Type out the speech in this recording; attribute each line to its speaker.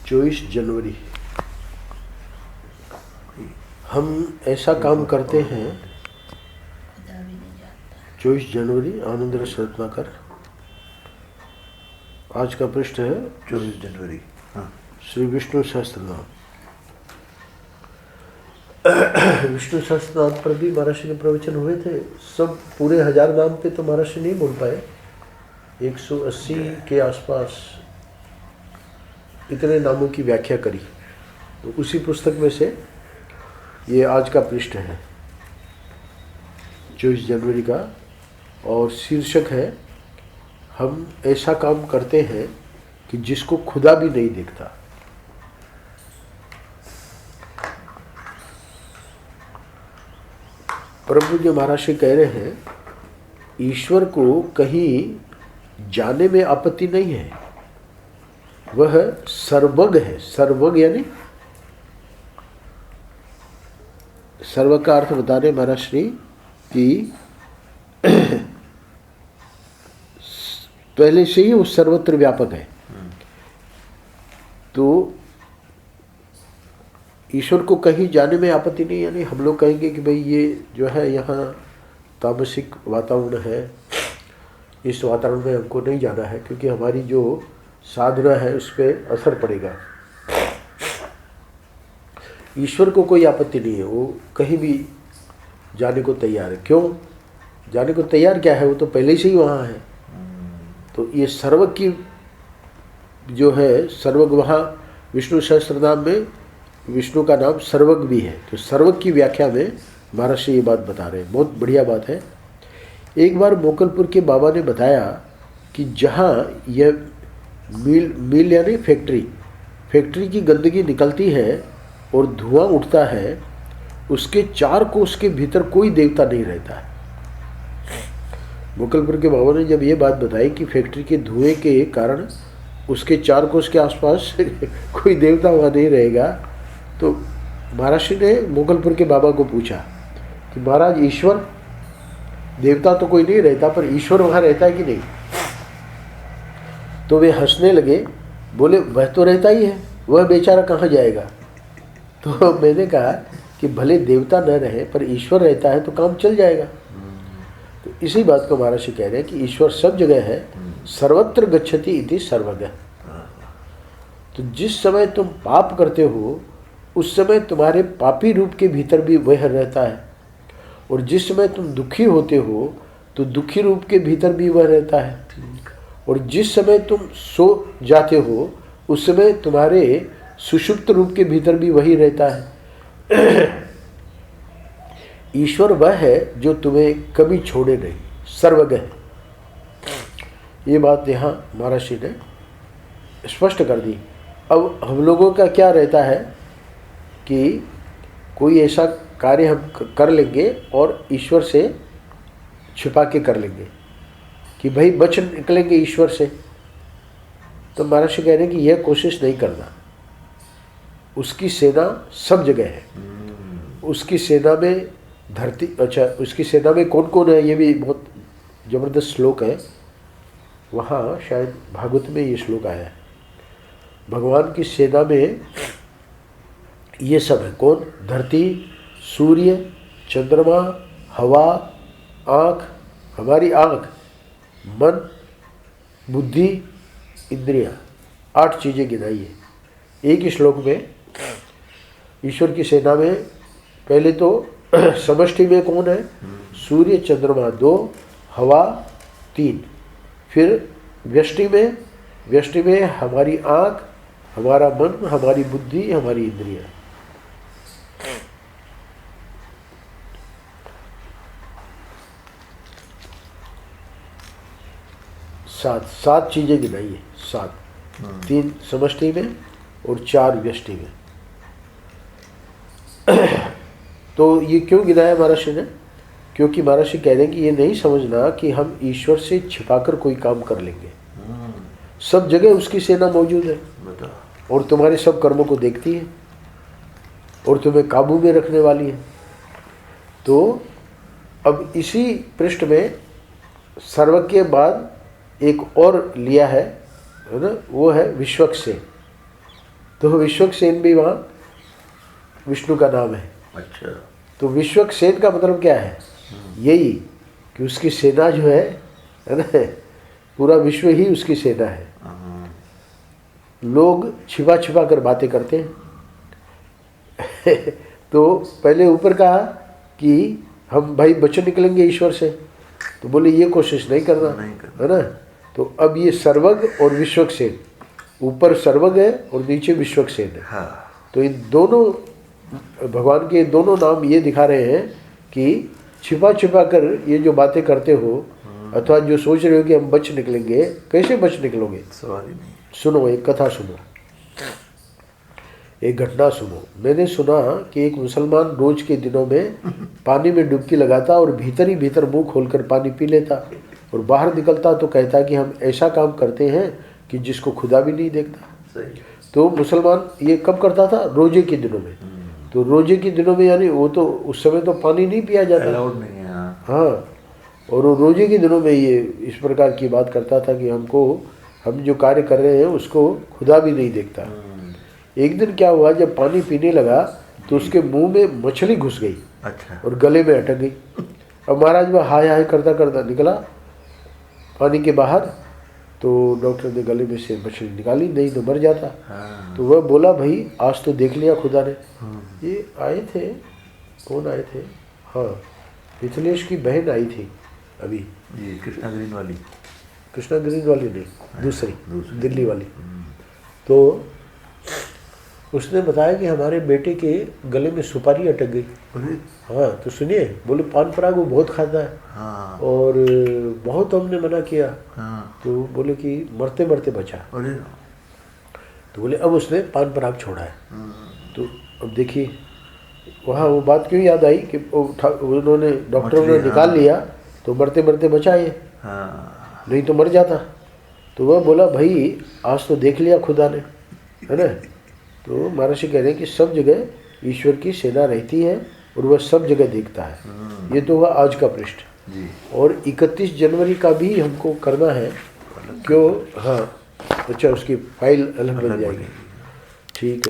Speaker 1: 24 जनवरी। हम ऐसा काम करते हैं। 24 जनवरी आनंद रस रत्नाकर। आज का पृष्ठ है
Speaker 2: 24 जनवरी। हाँ,
Speaker 1: श्री विष्णु सहस्त्रनाम। विष्णु सहस्त्रनाम पर भी महाराष्ट्र के प्रवचन हुए थे। सब पूरे 1000 नाम पे तो महाराष्ट्र नहीं बोल पाए। 180 के आसपास इतने नामों की व्याख्या करी। तो उसी पुस्तक में से ये आज का पृष्ठ है 24 जनवरी का, और शीर्षक है हम ऐसा काम करते हैं कि जिसको खुदा भी नहीं देखता। प्रभु जी महाराज कह रहे हैं ईश्वर को कहीं जाने में आपत्ति नहीं है, वह सर्वज्ञ है। सर्वज्ञ यानी सर्व का अर्थ बता रहे महाराज श्री कि पहले से ही वो सर्वत्र व्यापक है। तो ईश्वर को कहीं जाने में आपत्ति नहीं, यानी हम लोग कहेंगे कि भाई ये जो है यहाँ तामसिक वातावरण है, इस वातावरण में हमको नहीं जाना है क्योंकि हमारी जो साधना है उस पर असर पड़ेगा। ईश्वर को कोई आपत्ति नहीं है, वो कहीं भी जाने को तैयार है। क्यों जाने को तैयार? क्या है, वो तो पहले से ही वहाँ है। तो ये सर्वज्ञ की जो है, सर्वज्ञ वहाँ विष्णु सहस्त्रनाम में विष्णु का नाम सर्वज्ञ भी है। तो सर्वज्ञ की व्याख्या में महाराज ये बात बता रहे हैं, बहुत बढ़िया बात है। एक बार मोकलपुर के बाबा ने बताया कि जहाँ यह मिल यानी फैक्ट्री की गंदगी निकलती है और धुआं उठता है, उसके 4 कोस के भीतर कोई देवता नहीं रहता है। मोकलपुर के बाबा ने जब ये बात बताई कि फैक्ट्री के धुएं के कारण उसके 4 कोस के आसपास कोई देवता वहाँ नहीं रहेगा, तो महाराज ने मोगलपुर के बाबा को पूछा कि महाराज ईश्वर, देवता तो कोई नहीं रहता पर ईश्वर वहाँ रहता है कि नहीं? तो वे हंसने लगे, बोले वह तो रहता ही है, वह बेचारा कहाँ जाएगा? तो मैंने कहा कि भले देवता न रहे पर ईश्वर रहता है तो काम चल जाएगा। तो इसी बात को महाराज कह रहे हैं कि ईश्वर सब जगह है, सर्वत्र गच्छति इति सर्वज्ञ। तो जिस समय तुम पाप करते हो उस समय तुम्हारे पापी रूप के भीतर भी वह रहता है, और जिस समय तुम दुखी होते हो तो दुखी रूप के भीतर भी वह रहता है, और जिस समय तुम सो जाते हो उस समय तुम्हारे सुषुप्त रूप के भीतर भी वही रहता है। ईश्वर वह है जो तुम्हें कभी छोड़े नहीं, सर्वज्ञ है। ये बात यहाँ महाराज जी ने स्पष्ट कर दी। अब हम लोगों का क्या रहता है कि कोई ऐसा कार्य हम कर लेंगे और ईश्वर से छिपा के कर लेंगे कि भाई बच निकलेंगे ईश्वर से। तो महाराज कह रहे हैं कि यह कोशिश नहीं करना। उसकी सेना सब जगह है, उसकी सेना में धरती, अच्छा उसकी सेना में कौन कौन है, ये भी बहुत जबरदस्त श्लोक है। वहाँ शायद भागवत में ये श्लोक आया है। भगवान की सेना में ये सब है। कौन? धरती, सूर्य, चंद्रमा, हवा, आँख, हमारी आँख, मन, बुद्धि, इंद्रियां, 8 चीज़ें गिनाई है एक ही श्लोक में। ईश्वर की सेना में पहले तो समष्टि में कौन है? सूर्य चंद्रमा 2, हवा 3, फिर व्यष्टि में हमारी आँख, हमारा मन, हमारी बुद्धि, हमारी इंद्रियां। सात चीजें गिनाई है, 7, 3 समष्टि में और 4 व्यष्टि में। तो ये क्यों गिनाया महाराज ने? क्योंकि महाराज कह रहे हैं कि ये नहीं समझना कि हम ईश्वर से छिपाकर कोई काम कर लेंगे। सब जगह उसकी सेना मौजूद है और तुम्हारे सब कर्मों को देखती है और तुम्हें काबू में रखने वाली है। तो अब इसी पृष्ठ में सर्व के बाद एक और लिया है ना, वो है विश्वक से। तो विश्वक्सेन भी वहाँ विष्णु का नाम है।
Speaker 2: अच्छा।
Speaker 1: तो विश्वक्सेन का मतलब क्या है? यही कि उसकी सेना जो है ना, पूरा विश्व ही उसकी सेना है। लोग छिपा छिपा कर बातें करते हैं। तो पहले ऊपर कहा कि हम भाई बच्चे निकलेंगे ईश्वर से, तो बोले ये कोशिश नहीं करना, है ना। तो अब ये सर्वज्ञ और विश्वक्सेन, ऊपर सर्वज्ञ है और नीचे विश्वक्सेन है।
Speaker 2: हाँ।
Speaker 1: तो इन दोनों भगवान के दोनों नाम ये दिखा रहे हैं कि छिपा छिपा कर ये जो बातें करते हो अथवा जो सोच रहे हो कि हम बच निकलेंगे, कैसे बच निकलोगे?
Speaker 2: सवाल ही नहीं।
Speaker 1: सुनो, एक कथा सुनो, एक घटना सुनो। मैंने सुना कि एक मुसलमान रोज के दिनों में पानी में डुबकी लगाता और भीतर ही भीतर मुंह खोलकर पानी पी लेता, और बाहर निकलता तो कहता कि हम ऐसा काम करते हैं कि जिसको खुदा भी नहीं देखता।
Speaker 2: सही।
Speaker 1: तो मुसलमान ये कब करता था? रोजे के दिनों में। तो रोजे के दिनों में यानी वो तो उस समय तो पानी नहीं पिया जाता,
Speaker 2: अलाउड नहीं है।
Speaker 1: हाँ। और वो रोजे के दिनों में ये इस प्रकार की बात करता था कि हम जो कार्य कर रहे हैं उसको खुदा भी नहीं देखता। एक दिन क्या हुआ, जब पानी पीने लगा तो उसके मुंह में मछली घुस गई।
Speaker 2: अच्छा।
Speaker 1: और गले में अटक गई। अब महाराज वह हाय हाय करता करता निकला पानी के बाहर, तो डॉक्टर ने गले में से मछली निकाली, नहीं तो मर जाता।
Speaker 2: हाँ।
Speaker 1: तो वह बोला भाई आज तो देख लिया खुदा ने। ये आए थे, कौन आए थे? हाँ, मिथिलेश की बहन आई थी अभी,
Speaker 2: ये कृष्णा ग्रीन वाली।
Speaker 1: कृष्णा ग्रीन वाली नहीं, दूसरी दिल्ली वाली। तो उसने बताया कि हमारे बेटे के गले में सुपारी अटक गई। हाँ, तो सुनिए, बोले पान पराग वो बहुत खाता है।
Speaker 2: हाँ।
Speaker 1: और बहुत हमने मना किया।
Speaker 2: हाँ।
Speaker 1: तो बोले कि मरते मरते बचा।
Speaker 2: अरे।
Speaker 1: तो बोले अब उसने पान पराग छोड़ा है। तो अब देखिए वहाँ वो बात क्यों याद आई कि उन्होंने डॉक्टरों ने निकाल लिया तो मरते मरते बचा ये, नहीं तो मर जाता। तो वह बोला भाई आज तो देख लिया खुदा ने, है ना। तो महर्षि कह रहे हैं कि सब जगह ईश्वर की सेना रहती है और वह सब जगह देखता है। ये तो हुआ आज का पृष्ठ। और 31 जनवरी का भी हमको करना है, क्यों? हाँ, अच्छा, उसकी फाइल अलग बन जाएगी। ठीक है।